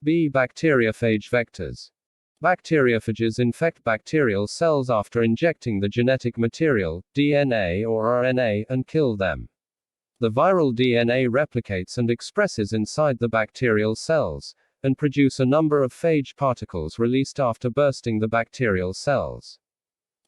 B. Bacteriophage vectors. Bacteriophages infect bacterial cells after injecting the genetic material, DNA or RNA, and kill them. The viral DNA replicates and expresses inside the bacterial cells, and produce a number of phage particles released after bursting the bacterial cells.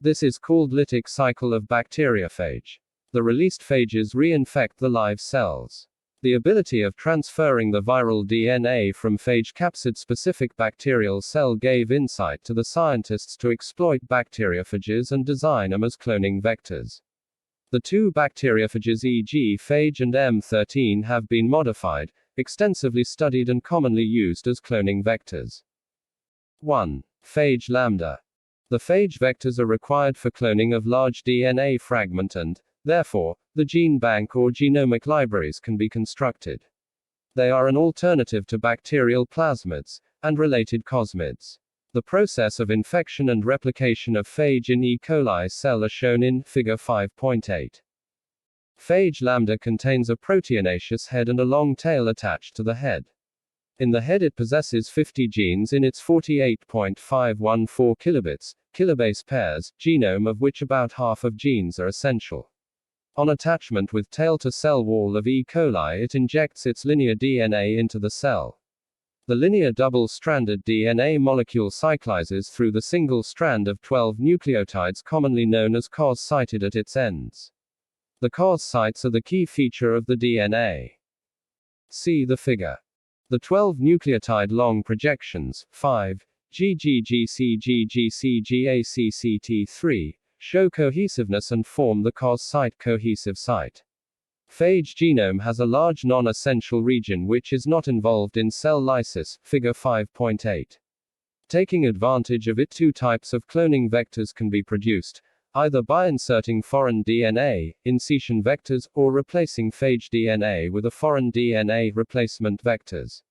This is called lytic cycle of bacteriophage. The released phages reinfect the live cells. The ability of transferring the viral DNA from phage capsid-specific bacterial cell gave insight to the scientists to exploit bacteriophages and design them as cloning vectors. The two bacteriophages, e.g. phage and M13, have been modified, extensively studied and commonly used as cloning vectors. 1. Phage lambda. The phage vectors are required for cloning of large DNA fragment and, therefore, the gene bank or genomic libraries can be constructed. They are an alternative to bacterial plasmids, and related Cosmids. The process of infection and replication of phage in E. coli cell are shown in Figure 5.8. Phage lambda contains a proteinaceous head and a long tail attached to the head. In the head it possesses 50 genes in its 48.514 kilobase pairs, genome of which about half of genes are essential. On attachment with tail to cell wall of E. coli, it injects its linear DNA into the cell. The linear double-stranded DNA molecule cyclizes through the single strand of 12 nucleotides commonly known as COS sited at its ends. The COS sites are the key feature of the DNA. See the figure. The 12 nucleotide long projections, 5, GGGCGGCGACCT3, show cohesiveness and form the COS site cohesive site. Phage genome has a large non-essential region which is not involved in cell lysis, Figure 5.8. Taking advantage of it, two types of cloning vectors can be produced, either by inserting foreign DNA, insertion vectors, or replacing phage DNA with a foreign DNA replacement vectors.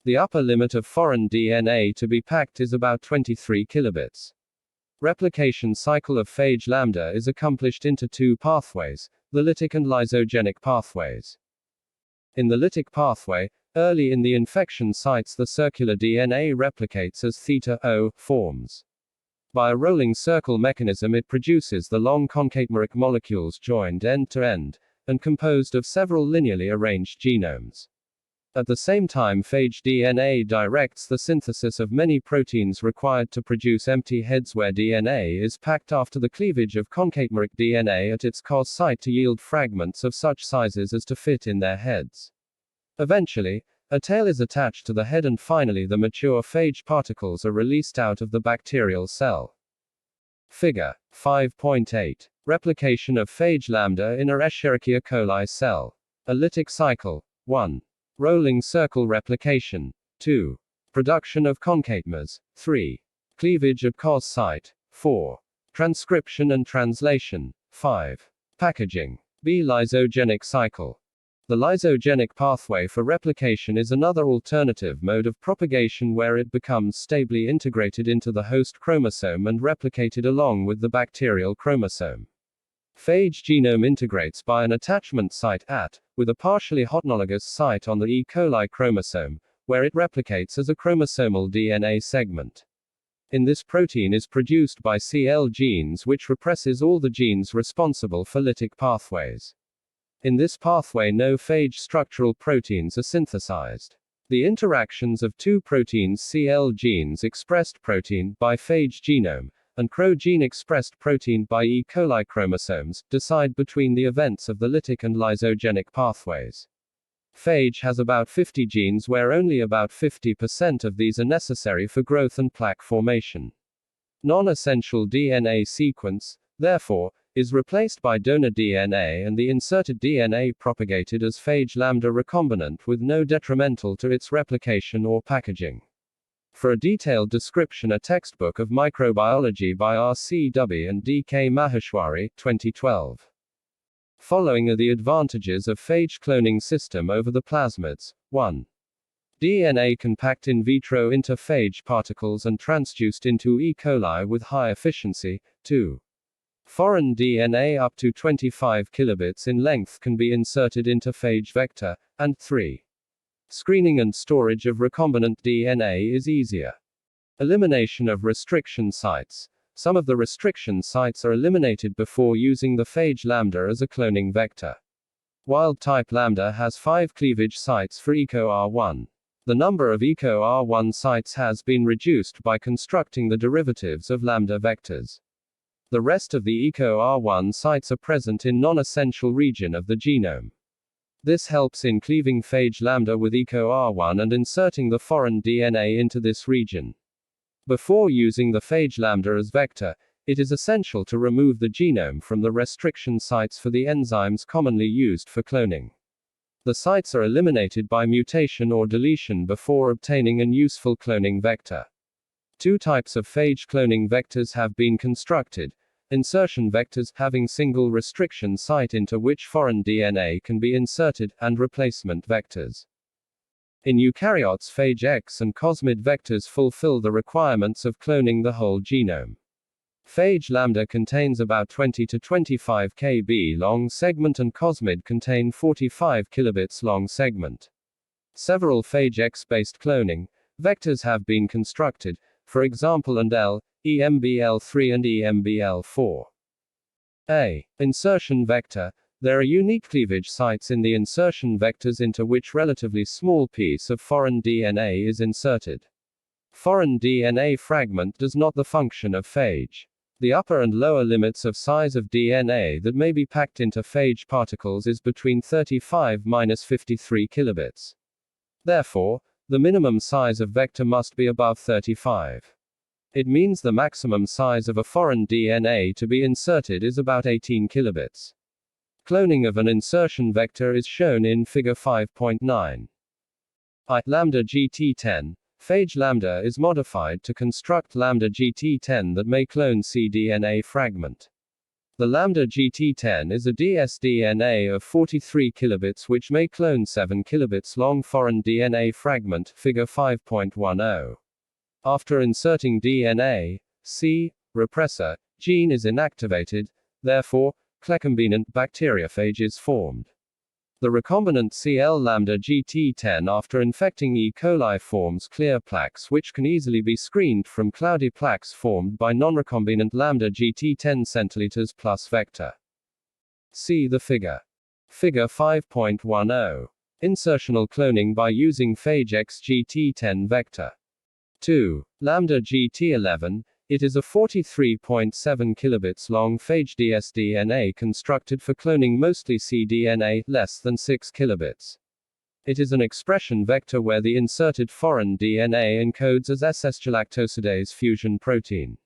The upper limit of foreign DNA to be packed is about 23 kilobits. Replication cycle of phage lambda is accomplished into two pathways, the lytic and lysogenic pathways. In the lytic pathway, early in the infection sites the circular DNA replicates as θ-O forms. By a rolling circle mechanism it produces the long concatemeric molecules joined end to end, and composed of several linearly arranged genomes. At the same time, phage DNA directs the synthesis of many proteins required to produce empty heads where DNA is packed after the cleavage of concatemeric DNA at its COS site to yield fragments of such sizes as to fit in their heads. Eventually, a tail is attached to the head and finally the mature phage particles are released out of the bacterial cell. Figure 5.8. Replication of phage lambda in a Escherichia coli cell. A lytic cycle. 1. Rolling circle replication. 2. Production of concatemers. 3. Cleavage at COS site. 4. Transcription and translation. 5. Packaging. B. Lysogenic cycle. The lysogenic pathway for replication is another alternative mode of propagation where it becomes stably integrated into the host chromosome and replicated along with the bacterial chromosome. Phage genome integrates by an attachment site at, with a partially homologous site on the E. coli chromosome, where it replicates as a chromosomal DNA segment. In this protein is produced by CL genes which represses all the genes responsible for lytic pathways. In this pathway no phage structural proteins are synthesized. The interactions of two proteins CL genes expressed protein by phage genome, and CRO gene expressed protein by E. coli chromosomes, decide between the events of the lytic and lysogenic pathways. Phage has about 50 genes where only about 50% of these are necessary for growth and plaque formation. Non-essential DNA sequence, therefore, is replaced by donor DNA and the inserted DNA propagated as phage lambda recombinant with no detrimental to its replication or packaging. For a detailed description, a textbook of microbiology by R.C.W. and D.K. Maheshwari, 2012. Following are the advantages of phage cloning system over the plasmids. 1. DNA compact in vitro into phage particles and transduced into E. coli with high efficiency. 2. Foreign DNA up to 25 kilobits in length can be inserted into phage vector. And 3. screening and storage of recombinant DNA is easier. Elimination of restriction sites. Some of the restriction sites are eliminated before using the phage lambda as a cloning vector. Wild-type lambda has 5 cleavage sites for EcoR1. The number of EcoR1 sites has been reduced by constructing the derivatives of lambda vectors. The rest of the EcoR1 sites are present in non-essential region of the genome. This helps in cleaving phage lambda with EcoR1 and inserting the foreign DNA into this region. Before using the phage lambda as vector, it is essential to remove the genome from the restriction sites for the enzymes commonly used for cloning. The sites are eliminated by mutation or deletion before obtaining an useful cloning vector. 2 types of phage cloning vectors have been constructed: insertion vectors, having single restriction site into which foreign DNA can be inserted, and replacement vectors. In eukaryotes, phage X and Cosmid vectors fulfill the requirements of cloning the whole genome. Phage lambda contains about 20 to 25 kb long segment and Cosmid contain 45 kilobits long segment. Several phage X-based cloning vectors have been constructed, for example EMBL, EMBL3 and EMBL4. A. Insertion vector. There are unique cleavage sites in the insertion vectors into which relatively small piece of foreign DNA is inserted. Foreign DNA fragment does not the function of phage. The upper and lower limits of size of DNA that may be packed into phage particles is between 35–53 kilobits. Therefore, the minimum size of vector must be above 35. It means the maximum size of a foreign DNA to be inserted is about 18 kilobits. Cloning of an insertion vector is shown in Figure 5.9. Lambda GT10. Phage lambda is modified to construct lambda GT10 that may clone cDNA fragment. The lambda GT10 is a dsDNA of 43 kilobits which may clone 7 kilobits long foreign DNA fragment, Figure 5.10. After inserting DNA, repressor gene is inactivated, therefore, recombinant bacteriophage is formed. The recombinant Cl lambda GT10 after infecting E. coli forms clear plaques which can easily be screened from cloudy plaques formed by non-recombinant lambda GT10 centiliters plus vector. See the figure. Figure 5.10. Insertional cloning by using phage X GT10 vector. 2. Lambda GT11. It is a 43.7 kilobits long phage dsDNA constructed for cloning mostly cDNA, less than 6 kilobits. It is an expression vector where the inserted foreign DNA encodes as S-galactosidase fusion protein.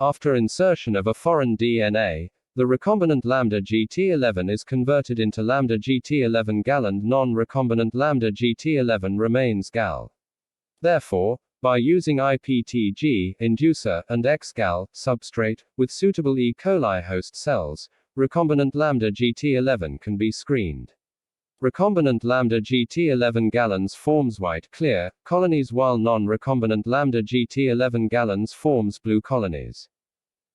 After insertion of a foreign DNA, the recombinant lambda GT11 is converted into lambda GT11 gal and non-recombinant lambda GT11 remains gal. Therefore, by using IPTG, inducer, and XGAL, substrate, with suitable E. coli host cells, recombinant lambda GT11 can be screened. Recombinant lambda GT11 gallons forms white clear colonies while non-recombinant lambda GT11 gallons forms blue colonies.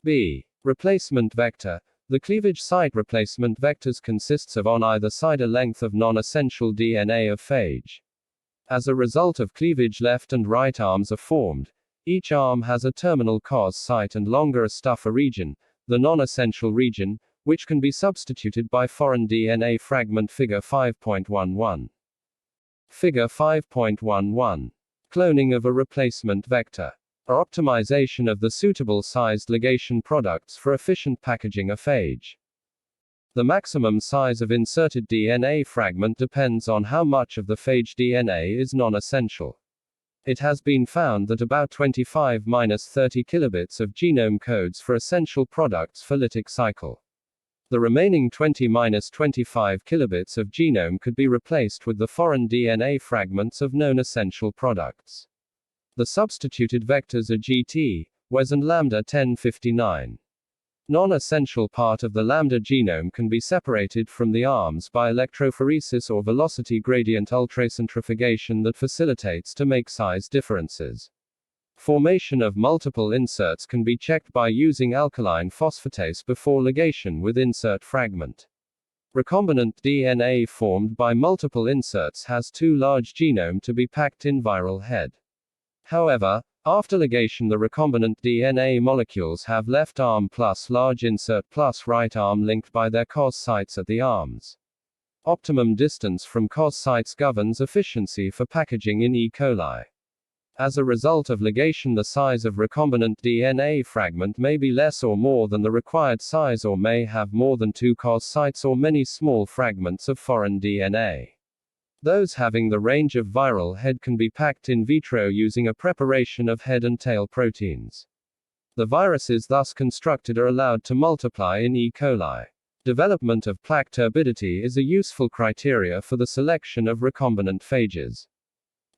B. Replacement vector. The cleavage site replacement vectors consists of on either side a length of non-essential DNA of phage. As a result of cleavage, left and right arms are formed. Each arm has a terminal cos site and longer a stuffer region, the non-essential region, which can be substituted by foreign DNA fragment. Figure 5.11. Figure 5.11. Cloning of a replacement vector. Or optimization of the suitable sized ligation products for efficient packaging of phage. The maximum size of inserted DNA fragment depends on how much of the phage DNA is non-essential. It has been found that about 25–30 kilobits of genome codes for essential products for lytic cycle. The remaining 20–25 kilobits of genome could be replaced with the foreign DNA fragments of known essential products. The substituted vectors are GT, Wes and lambda 1059. Non-essential part of the lambda genome can be separated from the arms by electrophoresis or velocity gradient ultracentrifugation that facilitates to make size differences. Formation of multiple inserts can be checked by using alkaline phosphatase before ligation with insert fragment. Recombinant DNA formed by multiple inserts has too large genome to be packed in viral head. However, after ligation the recombinant DNA molecules have left arm plus large insert plus right arm linked by their cos sites at the arms. Optimum distance from cos sites governs efficiency for packaging in E. coli. As a result of ligation, the size of recombinant DNA fragment may be less or more than the required size, or may have more than 2 cos sites or many small fragments of foreign DNA. Those having the range of viral head can be packed in vitro using a preparation of head and tail proteins. The viruses thus constructed are allowed to multiply in E. coli. Development of plaque turbidity is a useful criteria for the selection of recombinant phages.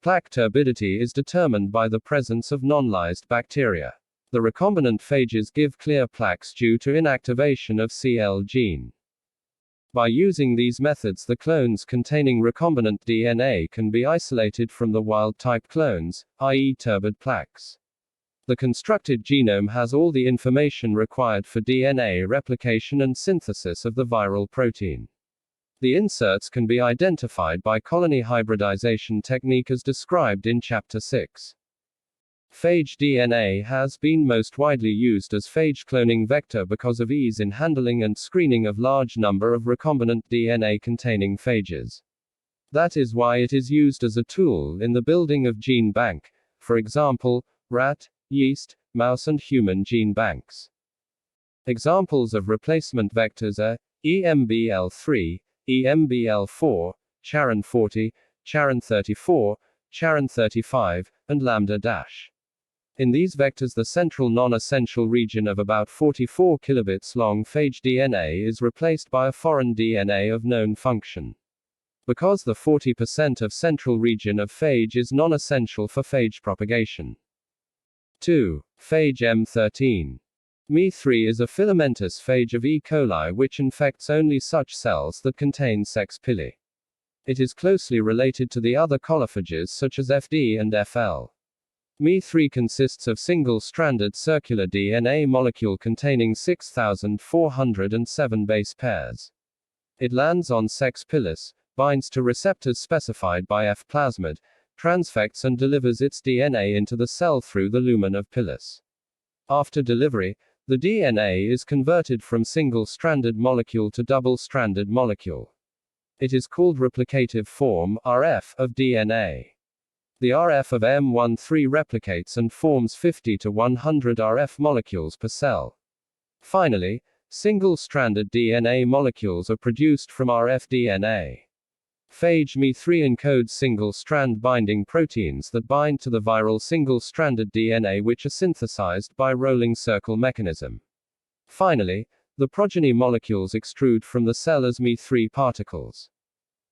Plaque turbidity is determined by the presence of non-lysed bacteria. The recombinant phages give clear plaques due to inactivation of CL gene. By using these methods, the clones containing recombinant DNA can be isolated from the wild-type clones, i.e. turbid plaques. The constructed genome has all the information required for DNA replication and synthesis of the viral protein. The inserts can be identified by colony hybridization technique as described in Chapter 6. Phage DNA has been most widely used as phage cloning vector because of ease in handling and screening of large number of recombinant DNA containing phages. That is why it is used as a tool in the building of gene bank, for example, rat, yeast, mouse and human gene banks. Examples of replacement vectors are EMBL3, EMBL4, Charon 40, Charon 34, Charon 35, and lambda dash. In these vectors, the central non-essential region of about 44 kilobits long phage DNA is replaced by a foreign DNA of known function. Because the 40% of central region of phage is non-essential for phage propagation. 2. Phage M13. Me3 is a filamentous phage of E. coli which infects only such cells that contain sex pili. It is closely related to the other colophages such as FD and FL. Me3 consists of single-stranded circular DNA molecule containing 6,407 base pairs. It lands on sex pilus, binds to receptors specified by F plasmid, transfects and delivers its DNA into the cell through the lumen of pilus. After delivery, the DNA is converted from single-stranded molecule to double-stranded molecule. It is called replicative form, RF, of DNA. The RF of M13 replicates and forms 50 to 100 RF molecules per cell. Finally, single-stranded DNA molecules are produced from RF DNA. Phage Me3 encodes single-strand binding proteins that bind to the viral single-stranded DNA which are synthesized by rolling circle mechanism. Finally, the progeny molecules extrude from the cell as Me3 particles.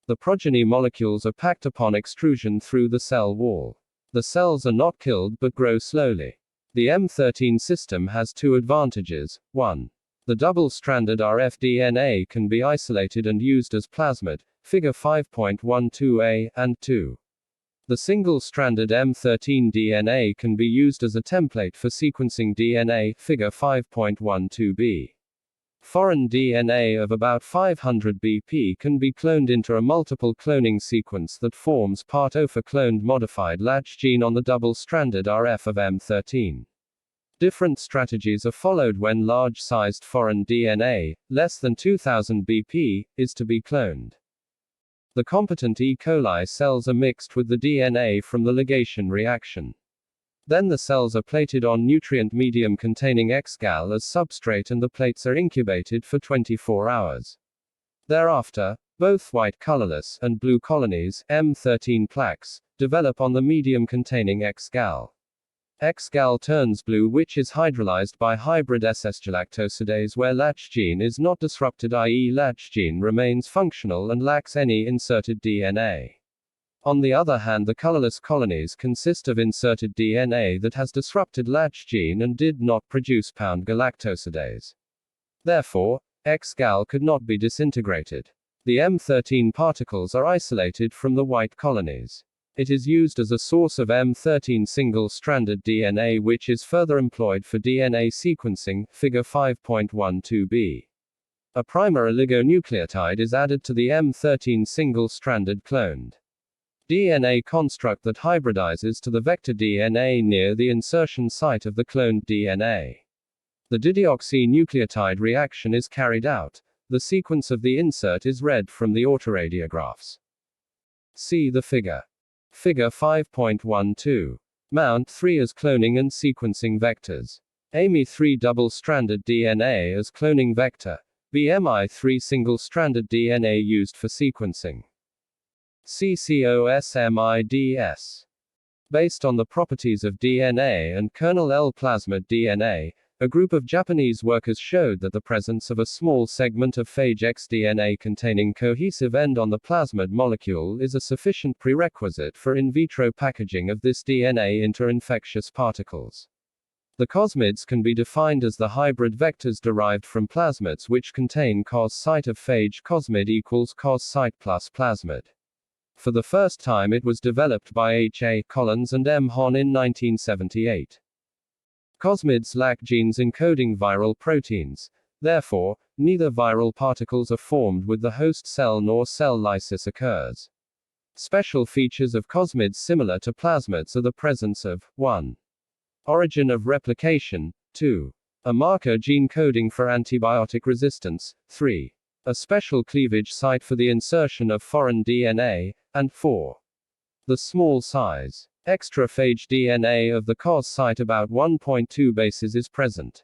The progeny molecules are packed upon extrusion through the cell wall. The cells are not killed but grow slowly. The M13 system has two advantages. 1. The double-stranded RF DNA can be isolated and used as plasmid, figure 5.12a, and 2. The single-stranded M13 DNA can be used as a template for sequencing DNA, figure 5.12b. Foreign DNA of about 500 BP can be cloned into a multiple cloning sequence that forms part O for cloned modified latch gene on the double-stranded RF of M13. Different strategies are followed when large-sized foreign DNA, less than 2000 BP, is to be cloned. The competent E. coli cells are mixed with the DNA from the ligation reaction. Then the cells are plated on nutrient medium containing X-gal as substrate and the plates are incubated for 24 hours. Thereafter, both white colorless and blue colonies, M13 plaques, develop on the medium containing X-gal. X-gal turns blue, which is hydrolyzed by hybrid SS-galactosidase where latch gene is not disrupted, i.e. latch gene remains functional and lacks any inserted DNA. On the other hand, the colorless colonies consist of inserted DNA that has disrupted latch gene and did not produce galactosidase. Therefore, X-gal could not be disintegrated. The M13 particles are isolated from the white colonies. It is used as a source of M13 single-stranded DNA which is further employed for DNA sequencing, figure 5.12b. A primer oligonucleotide is added to the M13 single-stranded cloned DNA construct that hybridizes to the vector DNA near the insertion site of the cloned DNA. The dideoxynucleotide reaction is carried out. The sequence of the insert is read from the autoradiographs. See the figure. Figure 5.12. Mount 3 as cloning and sequencing vectors. AMI3 double-stranded DNA as cloning vector. BMI3 single-stranded DNA used for sequencing. CCOSMIDS. Based on the properties of DNA and kernel L plasmid DNA, a group of Japanese workers showed that the presence of a small segment of phage X DNA containing cohesive end on the plasmid molecule is a sufficient prerequisite for in vitro packaging of this DNA into infectious particles. The Cosmids can be defined as the hybrid vectors derived from plasmids which contain cos site of phage. Cosmid equals cos site plus plasmid. For the first time it was developed by H. A. Collins and M. Hahn in 1978. Cosmids lack genes encoding viral proteins. Therefore, neither viral particles are formed with the host cell nor cell lysis occurs. Special features of Cosmids similar to plasmids are the presence of 1. Origin of replication, 2. A marker gene coding for antibiotic resistance, 3. A special cleavage site for the insertion of foreign DNA, and 4. The small size. Extraphage DNA of the cos site about 1.2 bases is present.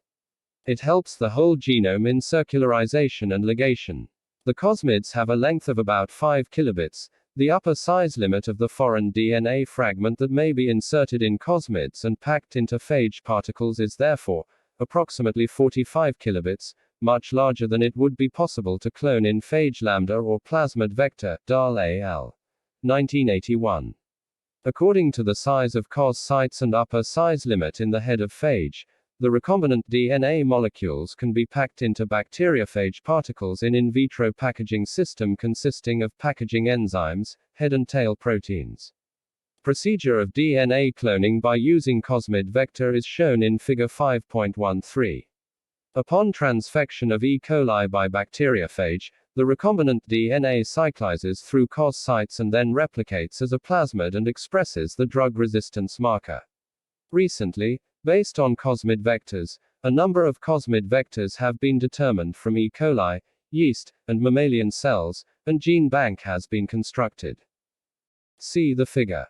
It helps the whole genome in circularization and ligation. The Cosmids have a length of about 5 kilobits, the upper size limit of the foreign DNA fragment that may be inserted in Cosmids and packed into phage particles is therefore approximately 45 kilobits, much larger than it would be possible to clone in phage lambda or plasmid vector, Dahl al. 1981. According to the size of cos sites and upper size limit in the head of phage, the recombinant DNA molecules can be packed into bacteriophage particles in vitro packaging system consisting of packaging enzymes, head and tail proteins. Procedure of DNA cloning by using Cosmid vector is shown in figure 5.13. Upon transfection of E. coli by bacteriophage, the recombinant DNA cyclizes through cos sites and then replicates as a plasmid and expresses the drug resistance marker. Recently, based on Cosmid vectors, a number of Cosmid vectors have been determined from E. coli, yeast, and mammalian cells, and gene bank has been constructed. See the figure.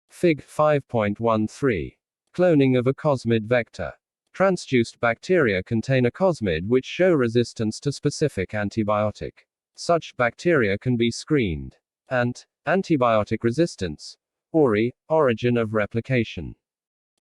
Fig. 5.13. Cloning of a Cosmid vector. Transduced bacteria contain a Cosmid which show resistance to specific antibiotic. Such bacteria can be screened. Antibiotic resistance. ORI, origin of replication.